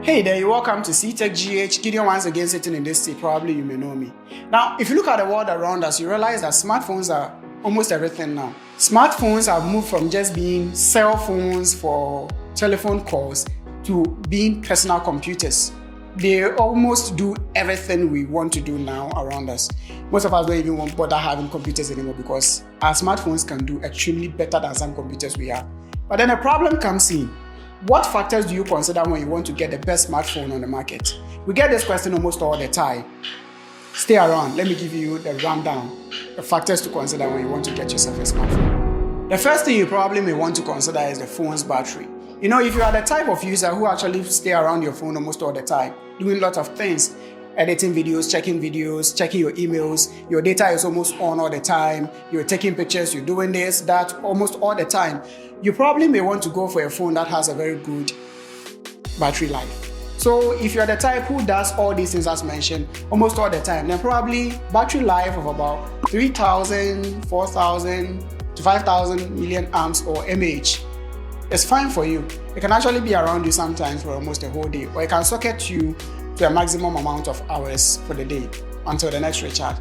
Hey there, you're welcome to C-TekGh. Gideon once again sitting in this seat. Probably you may know me. Now, if you look at the world around us, you realize that smartphones are almost everything now. Smartphones have moved from just being cell phones for telephone calls to being personal computers. They almost do everything we want to do now around us. Most of us don't even bother having computers anymore because our smartphones can do extremely better than some computers we have. But then a problem comes in. What factors do you consider when you want to get the best smartphone on the market? We get this question almost all the time. Stay around. Let me give you the rundown, the factors to consider when you want to get yourself a smartphone. The first thing you probably may want to consider is the phone's battery. You know, if you are the type of user who actually stay around your phone almost all the time, doing lots of things, editing videos, checking your emails, your data is almost on all the time, you're taking pictures, you're doing this, that, almost all the time, you probably may want to go for a phone that has a very good battery life. So if you're the type who does all these things as mentioned almost all the time, then probably battery life of about 3,000, 4,000 to 5,000 milliamps or mAh is fine for you. It can actually be around you sometimes for almost a whole day, or it can socket you to a maximum amount of hours for the day until the next recharge.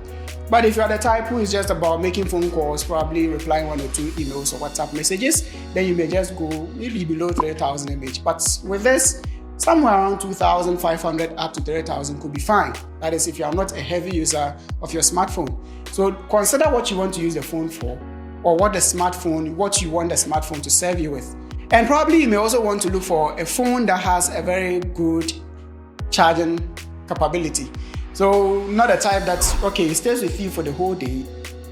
But if you are the type who is just about making phone calls, probably replying 1 or 2 emails or WhatsApp messages, then you may just go maybe below 3,000 mAh. But with this, somewhere around 2,500 up to 3,000 could be fine. That is if you are not a heavy user of your smartphone. So consider what you want to use the phone for, or what you want the smartphone to serve you with. And probably you may also want to look for a phone that has a very good charging capability. So not a type that, okay, it stays with you for the whole day,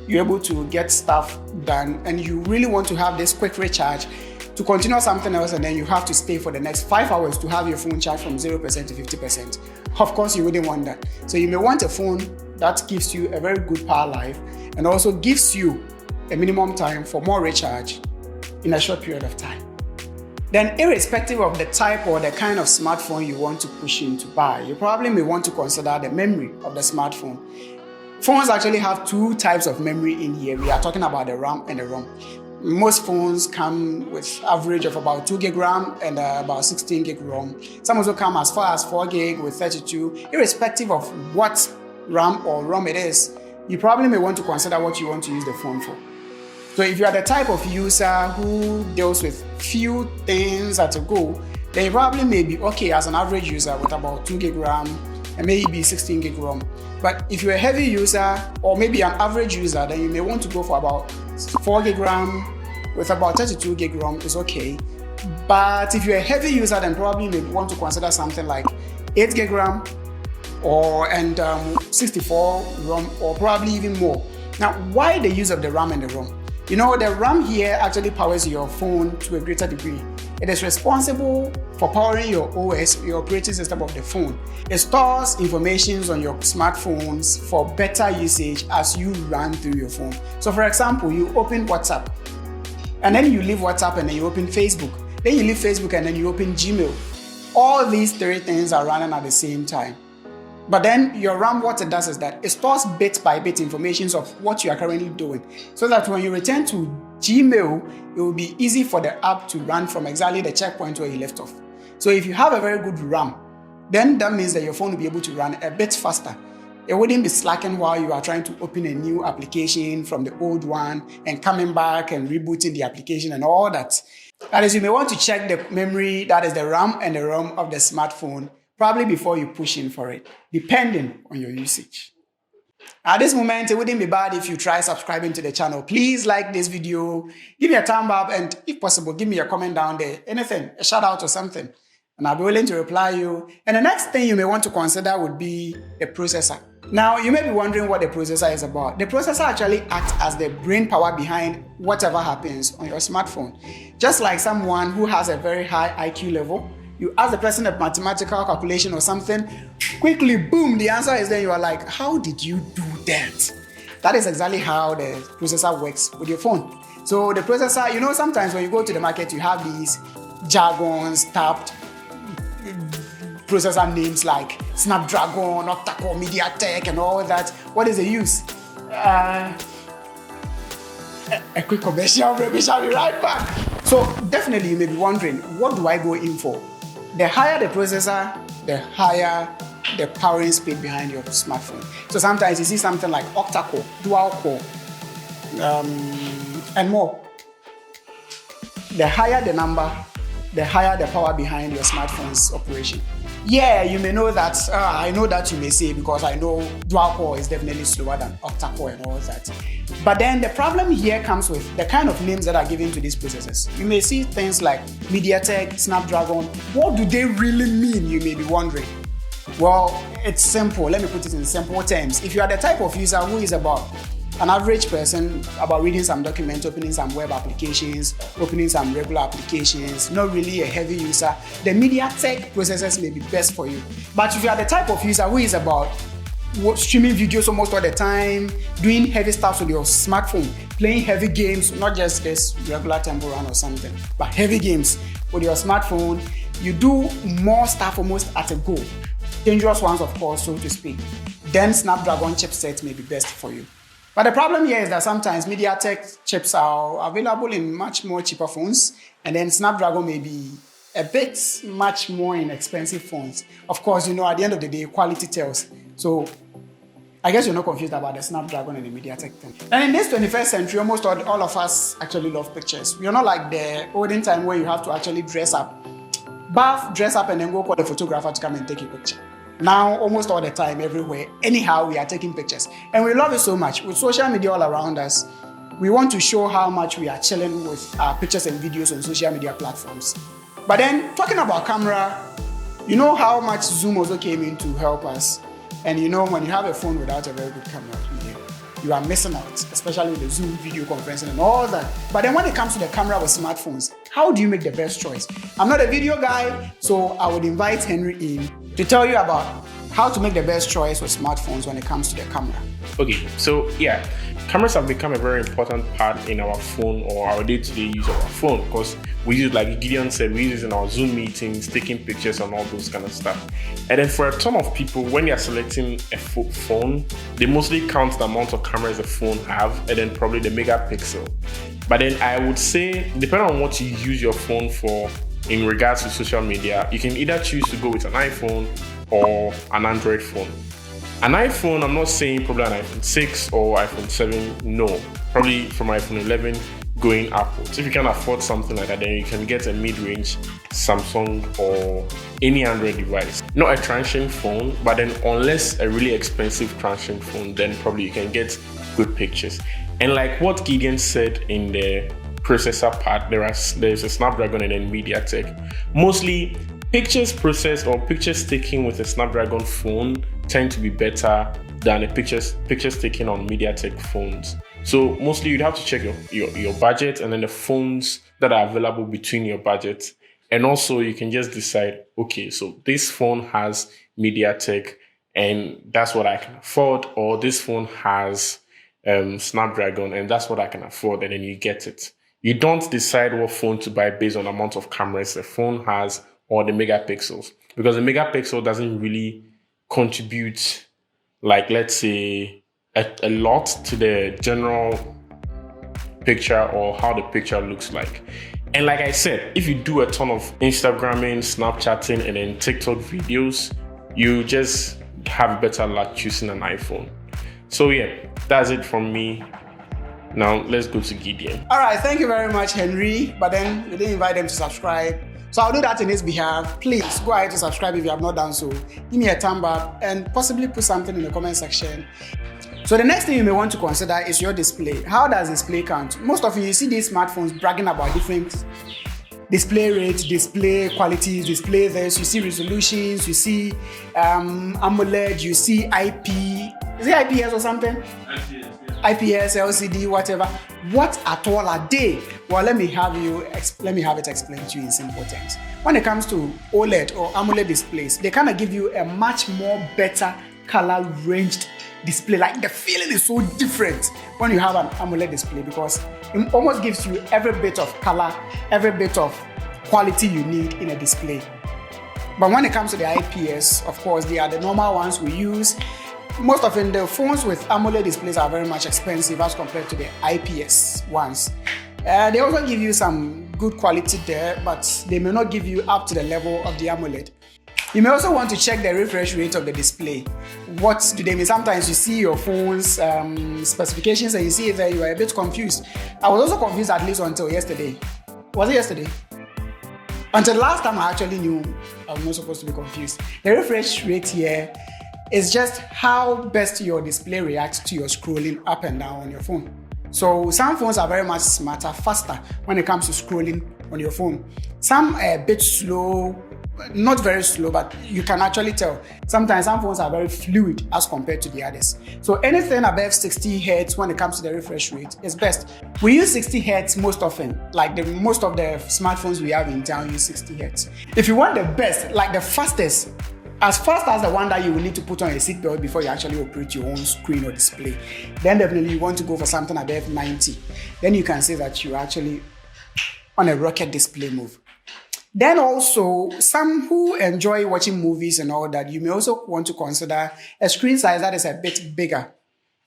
you're able to get stuff done, and you really want to have this quick recharge to continue something else, and then you have to stay for the next 5 hours to have your phone charged from 0% to 50%. Of course, you wouldn't want that. So you may want a phone that gives you a very good power life and also gives you a minimum time for more recharge in a short period of time. Then irrespective of the type or the kind of smartphone you want to push in to buy, you probably may want to consider the memory of the smartphone. Phones actually have 2 types of memory in here. We are talking about the RAM and the ROM. Most phones come with average of about 2GB RAM and about 16GB ROM. Some also come as far as 4GB with 32. Irrespective of what RAM or ROM it is, you probably may want to consider what you want to use the phone for. So if you are the type of user who deals with few things at a go, then you probably may be okay as an average user with about 2GB RAM and maybe 16GB ROM. But if you're a heavy user or maybe an average user, then you may want to go for about 4GB RAM with about 32GB ROM is okay. But if you're a heavy user, then probably you may want to consider something like 8GB RAM and 64 ROM, or probably even more. Now, why the use of the RAM and the ROM? You know, the RAM here actually powers your phone to a greater degree. It is responsible for powering your OS, your operating system of the phone. It stores information on your smartphones for better usage as you run through your phone. So for example, you open WhatsApp, and then you leave WhatsApp and then you open Facebook. Then you leave Facebook and then you open Gmail. All these 3 things are running at the same time. But then your RAM, what it does is that it stores bit by bit information of what you are currently doing, so that when you return to Gmail, it will be easy for the app to run from exactly the checkpoint where you left off. So if you have a very good RAM, then that means that your phone will be able to run a bit faster. It wouldn't be slacking while you are trying to open a new application from the old one and coming back and rebooting the application and all that. That is, you may want to check the memory, that is the RAM and the ROM of the smartphone, probably before you push in for it, depending on your usage. At this moment, it wouldn't be bad if you try subscribing to the channel. Please like this video, give me a thumb up, and if possible, give me a comment down there. Anything, a shout out or something, and I'll be willing to reply you. And the next thing you may want to consider would be the processor. Now, you may be wondering what the processor is about. The processor actually acts as the brain power behind whatever happens on your smartphone. Just like someone who has a very high IQ level, you ask the person a mathematical calculation or something, quickly, boom, the answer is there. You are like, how did you do that? That is exactly how the processor works with your phone. So the processor, you know, sometimes when you go to the market, you have these jargons, tapped processor names like Snapdragon, Octa-core, MediaTek, and all that. What is the use? A quick commercial break, we shall be right back. So definitely you may be wondering, what do I go in for? The higher the processor, the higher the powering speed behind your smartphone. So sometimes you see something like octa-core, dual-core, and more. The higher the number, the higher the power behind your smartphone's operation. Yeah, you may know that, I know that you may say, because I know dual-core is definitely slower than octa-core and all that. But then the problem here comes with the kind of names that are given to these processors. You may see things like MediaTek, Snapdragon. What do they really mean, you may be wondering? Well, it's simple. Let me put it in simple terms. If you are the type of user who is about an average person, about reading some documents, opening some web applications, opening some regular applications, not really a heavy user, the MediaTek processors may be best for you. But if you are the type of user who is about streaming videos almost all the time, doing heavy stuff with your smartphone, playing heavy games, not just this regular tempo run or something, but heavy games with your smartphone, you do more stuff almost at a go. Dangerous ones, of course, so to speak. Then Snapdragon chipset may be best for you. But the problem here is that sometimes MediaTek chips are available in much more cheaper phones, and then Snapdragon may be a bit much more inexpensive phones. Of course, you know, at the end of the day, quality tells. So I guess you're not confused about the Snapdragon and the MediaTek thing. And in this 21st century, almost all of us actually love pictures. We're not like the olden time where you have to actually dress up, bath, dress up, and then go call the photographer to come and take a picture. Now, almost all the time, everywhere, anyhow, we are taking pictures. And we love it so much. With social media all around us, we want to show how much we are chilling with our pictures and videos on social media platforms. But then, talking about camera, you know how much Zoom also came in to help us. And you know, when you have a phone without a very good camera, you are missing out, especially with the Zoom video conferencing and all that. But then when it comes to the camera with smartphones, how do you make the best choice? I'm not a video guy, so I would invite Henry in to tell you about how to make the best choice with smartphones when it comes to the camera. Okay, so yeah, cameras have become a very important part in our phone or our day-to-day use of our phone, because we use, like Gideon said, we use it in our Zoom meetings, taking pictures and all those kind of stuff. And then for a ton of people, when you're selecting a phone, they mostly count the amount of cameras the phone have and then probably the megapixel. But then I would say, depending on what you use your phone for in regards to social media, you can either choose to go with an iPhone or an Android phone. An iPhone, I'm not saying probably an iPhone 6 or iPhone 7, no. Probably from iPhone 11 going upwards. If you can afford something like that, then you can get a mid-range Samsung or any Android device. Not a transient phone, but then unless a really expensive transient phone, then probably you can get good pictures. And like what Gideon said in the processor part, there's a Snapdragon and then MediaTek. Mostly pictures processed or pictures taken with a Snapdragon phone tend to be better than the pictures taken on MediaTek phones. So mostly you'd have to check your budget and then the phones that are available between your budget. And also you can just decide, okay, so this phone has MediaTek and that's what I can afford, or this phone has Snapdragon and that's what I can afford, and then you get it. You don't decide what phone to buy based on the amount of cameras the phone has or the megapixels, because the megapixel doesn't really contribute, like, let's say, a lot to the general picture or how the picture looks like. And like I said, if you do a ton of Instagramming, Snapchatting, and then TikTok videos, you just have better luck choosing an iPhone. So yeah, that's it from me. Now let's go to Gideon. All right, thank you very much, Henry. But then we didn't invite them to subscribe. So I'll do that in his behalf. Please go ahead to subscribe if you have not done so. Give me a thumb up and possibly put something in the comment section. So the next thing you may want to consider is your display. How does display count? Most of you see these smartphones bragging about different display rates, display qualities, display this. You see resolutions, you see AMOLED, you see IP. Is it IPS or something? IPS, LCD, whatever. What at all are they? Well, let me have it explained to you in simple terms. When it comes to OLED or AMOLED displays, they kind of give you a much more better color ranged display. Like the feeling is so different when you have an AMOLED display, because it almost gives you every bit of color, every bit of quality you need in a display. But when it comes to the IPS, of course, they are the normal ones we use. Most often, the phones with AMOLED displays are very much expensive as compared to the IPS ones. They also give you some good quality there, but they may not give you up to the level of the AMOLED. You may also want to check the refresh rate of the display. What do they mean? Sometimes you see your phone's specifications and you see it there, you are a bit confused. I was also confused at least until yesterday. Was it yesterday? Until last time I actually knew I was not supposed to be confused. The refresh rate here is just how best your display reacts to your scrolling up and down on your phone. So some phones are very much smarter, faster when it comes to scrolling on your phone. Some are a bit slow, not very slow, but you can actually tell. Sometimes some phones are very fluid as compared to the others. So anything above 60 Hz when it comes to the refresh rate is best. We use 60 Hz most often, like most of the smartphones we have in town use 60 Hz. If you want the best, like the fastest, as fast as the one that you will need to put on a seatbelt before you actually operate your own screen or display, then definitely you want to go for something above 90. Then you can say that you're actually on a rocket display move. Then also, some who enjoy watching movies and all that, you may also want to consider a screen size that is a bit bigger.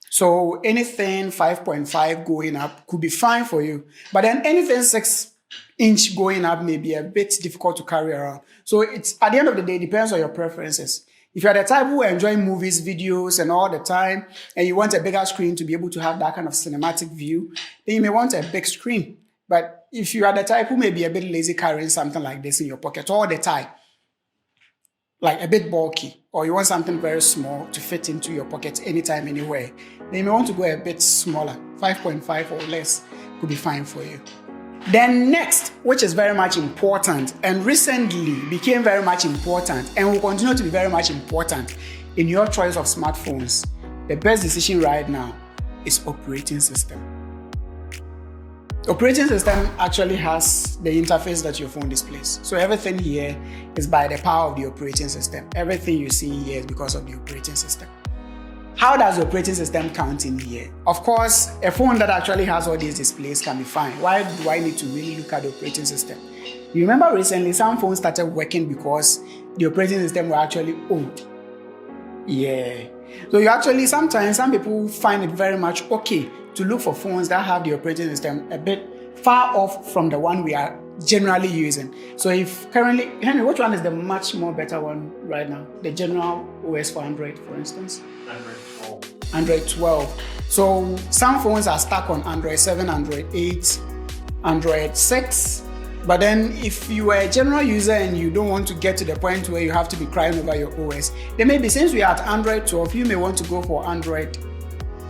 So anything 5.5 going up could be fine for you. But then anything 6-inch going up may be a bit difficult to carry around. So it's, at the end of the day, it depends on your preferences. If you're the type who enjoy movies, videos, and all the time, and you want a bigger screen to be able to have that kind of cinematic view, then you may want a big screen. But if you are the type who may be a bit lazy carrying something like this in your pocket all the time, like a bit bulky, or you want something very small to fit into your pocket anytime, anywhere, then you may want to go a bit smaller. 5.5 or less could be fine for you. Then next, which is very much important and recently became very much important and will continue to be very much important in your choice of smartphones, the best decision right now is operating system. Operating system actually has the interface that your phone displays. So everything here is by the power of the operating system. Everything you see here is because of the operating system. How does the operating system count in here? Of course, a phone that actually has all these displays can be fine. Why do I need to really look at the operating system? You remember recently some phones started working because the operating system were actually old. Yeah. So you actually, sometimes some people find it very much okay to look for phones that have the operating system a bit far off from the one we are generally using. So if currently, Henry, which one is the much more better one right now? The general OS for Android, for instance? Android 12. So some phones are stuck on Android 7, Android 8, Android 6. But then if you are a general user and you don't want to get to the point where you have to be crying over your OS, then maybe since we are at Android 12, you may want to go for Android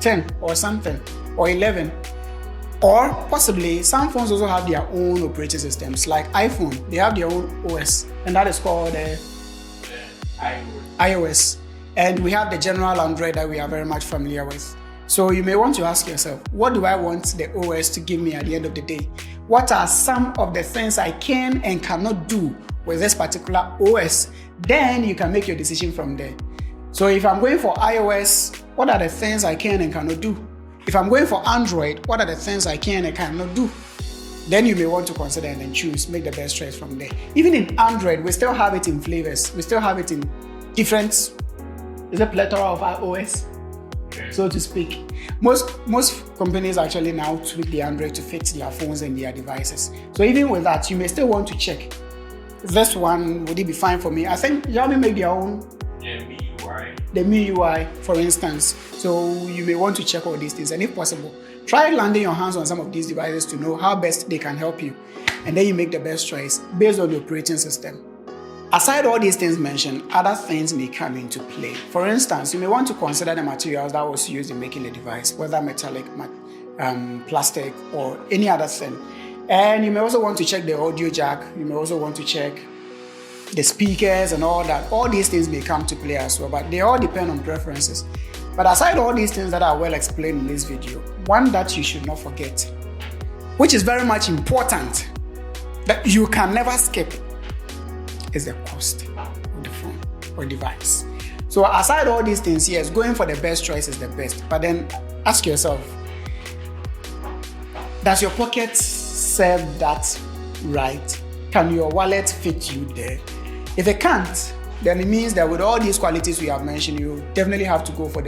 10 or something, or 11. Or possibly some phones also have their own operating systems, like iPhone. They have their own OS, and that is called iOS. And we have the general Android that we are very much familiar with. So you may want to ask yourself, what do I want the OS to give me at the end of the day? What are some of the things I can and cannot do with this particular OS? Then you can make your decision from there. So if I'm going for iOS, what are the things I can and cannot do? If I'm going for Android, what are the things I can and cannot do? Then you may want to consider and then choose, make the best choice from there. Even in Android, we still have it in flavors. We still have it in different, is a plethora of OS, so to speak. Most companies actually now tweak the Android to fit their phones and their devices. So even with that, you may still want to check, this one, would it be fine for me? I think Xiaomi make their own. The MIUI, for instance. So you may want to check all these things, and if possible, try landing your hands on some of these devices to know how best they can help you, and then you make the best choice based on the operating system. Aside all these things mentioned, other things may come into play. For instance, you may want to consider the materials that was used in making the device, whether metallic, plastic, or any other thing. And you may also want to check the audio jack. You may also want to check the speakers and all that. All these things may come to play as well, but they all depend on preferences. But aside all these things that are well explained in this video, one that you should not forget, which is very much important, that you can never skip, is the cost of the phone or device. So aside all these things, yes, going for the best choice is the best. But then ask yourself, does your pocket serve that right? Can your wallet fit you there? If it can't, then it means that with all these qualities we have mentioned, you definitely have to go for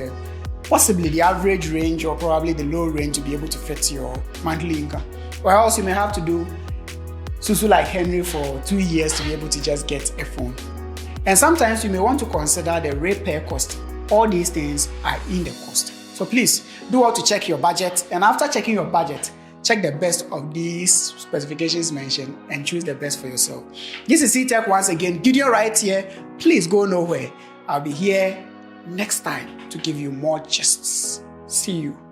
possibly the average range or probably the low range to be able to fit your monthly income. Or else you may have to do susu like Henry for 2 years to be able to just get a phone. And sometimes you may want to consider the repair cost. All these things are in the cost. So please do well to check your budget, and after checking your budget, check the best of these specifications mentioned and choose the best for yourself. This is C-TekGh once again. Gideon right here. Please go nowhere. I'll be here next time to give you more gists. See you.